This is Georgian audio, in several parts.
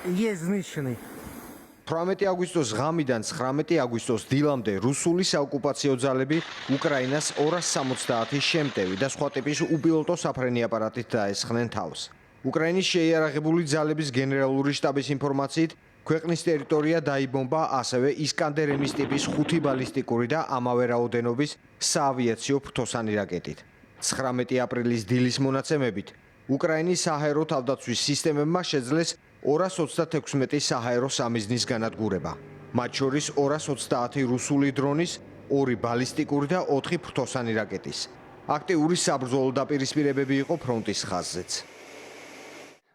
Є знищений. 18 აგვისტოს ღამიდან 19 აგვისტოს დილამდე რუსული საოკუპაციო ძალები უკრაინას 270 შემტევი და სხვა ტიპის უპილოტო საფრენი აპარატით დაესხნენ თავს. უკრაინის შეიარაღებული ძალების გენერალური შტაბის ინფორმაციით, ქვეყნის ტერიტორია დაიბომბა ასევე ისკანდერ-ემის ტიპის 5 ბალისტიკური და ამავე რაოდენობის საავიაციო ფრთოსანი რაკეტით. 19 აპრილის დილის მონაცემებით, უკრაინის საჰაერო თავდაცვის სისტემებმა შეძლეს 236 საჰაერო სამიზნის განადგურება. მათ შორის 230 რუსული დრონის, 2 ბალისტიკური და 4 ფრთოსანი რაკეტის. აქტიური საბრძოლო დაპირისპირებები იყო ფრონტის ხაზზეც.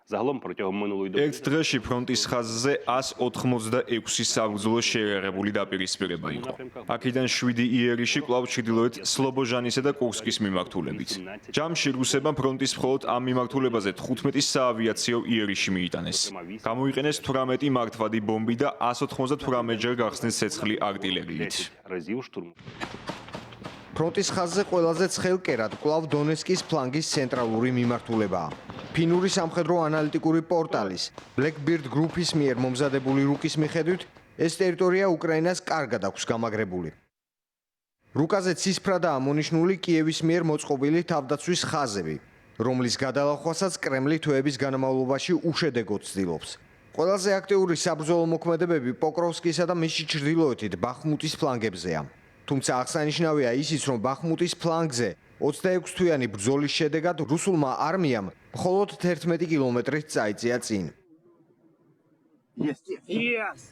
ერთ დღეში ფრონტის ხაზზე 186 საბრძოლო შეიარაღებული დაპირისპირება იყო. აქედან 7 იერიში კვლავ ჩრდილოეთ სლობოჟანისა და კურსკის მიმართულებით. ჯამში რუსებმა ფრონტის მხოლოდ ამ მიმართულებაზე 15 საავიაციო იერიში მიიტანეს. გამოიყენეს 18 მართვადი ბომბი და 198-ჯერ გახსნეს ცეცხლი артиლერიით. ფრონტის ხაზზე ყველაზე ცხელ კერად კვლავ დონეცკის ფლანგის ცენტრალური მიმართულებაა. ფინური სამხედრო ანალიტიკური პორტალის Blackbird Group-ის მიერ მომზადებული რუკის მიხედვით, ეს ტერიტორია უკრაინას კარგად აქვს გამაგრებული. რუკაზე ცისფრადაა მონიშნული კიევის მიერ მოწყობილი თავდაცვის ხაზები, რომლის გადალახვასაც კრემლი თვეების განმავლობაში უშედეგოდ ცდილობს. ყველაზე აქტიური საბრძოლო მოქმედებები პოკროვსკისა და მისი ჩრდილოეთით ბახმუტის ფლანგებზეა. თუმცა აღსანიშნავია ისიც, რომ ბახმუტის ფლანგზე 26 თვიანი ბრძოლის შედეგად რუსულმა არმიამ მხოლოდ 11 კილომეტრით წაიწია წინ.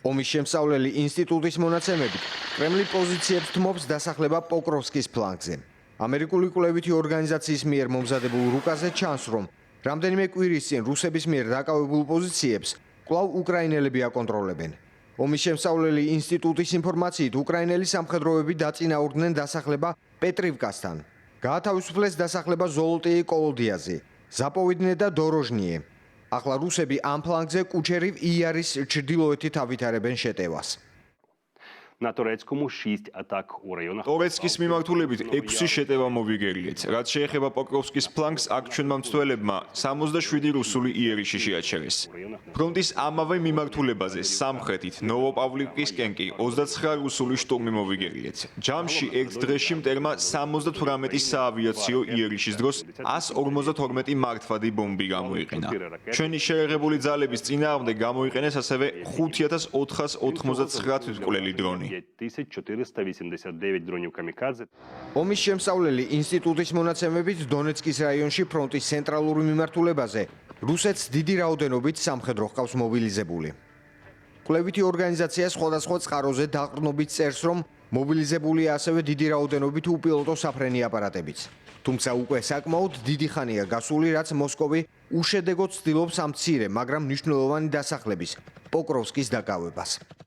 ომის შემსავლელი ინსტიტუტის მონაცემებით, კრემლი პოზიციებს თმობს დასახლება პოკროვსკის ფლანგზე. ამერიკული კვლევითი ორგანიზაციის მიერ მომზადებულ რუკაზე ჩანს, რომ რამდენიმე კვირის წინ რუსების მიერ დაკავებულ პოზიციებს კვლავ უკრაინელები აკონტროლებენ. ომის შემსავლელი ინსტიტუტის ინფორმაციით, უკრაინელი სამხედროები დაწინაურდნენ დასახლება პეტრივკასთან. გაათავისუფლეს დასახლება ზოლოტიე კოლოდიაზე, ზაპოვიდნე და დოროჟნიე. ახლა რუსები ამ ფლანგზე კუჩერივ იარის ჩრდილოეთით ავითარებენ შეტევას. ტორეცკის მიმართულებით 6 შეტევა მოვიგერიეთ. რაც შეეხება პოკროვსკის ფლანგს, აქ ჩვენმა მცველებმა 67 რუსული იერიში შეაჩერეს. ფრონტის ამავე მიმართულებაზე სამხრეთით ნოვოპავლივკისკენ კი 29 რუსული შტურმი მოვიგერიეთ. ჯამში ერთ დღეში მტერმა 78 საავიაციო იერიშის დროს 152 მართვადი ბომბი გამოიყენა. ჩვენი შეიარაღებული ძალების წინააღმდეგ გამოიყენეს ასევე 5489 თვითმკვლელი დრონი. 1489 дронів камікадзе. ომის შემსავლელი ინსტიტუტის მონაცემებით დონეცკის რაიონში ფრონტის ცენტრალური მიმართულებაზე რუსეთს დიდი რაოდენობით სამხედრო ჰყავს მობილიზებული. კვლევითი ორგანიზაცია სხვადასხვა წყაროზე დაყრდნობით წერს, რომ მობილიზებულია ასევე დიდი რაოდენობით უპილოტო საფრენი აპარატებიც. თუმცა უკვე საკმაოდ დიდი ხანია გასული, რაც მოსკოვი უშედეგოდ ცდილობს ამ მცირე, მაგრამ მნიშვნელოვანი დასახლების პოკროვსკის დაკავებას.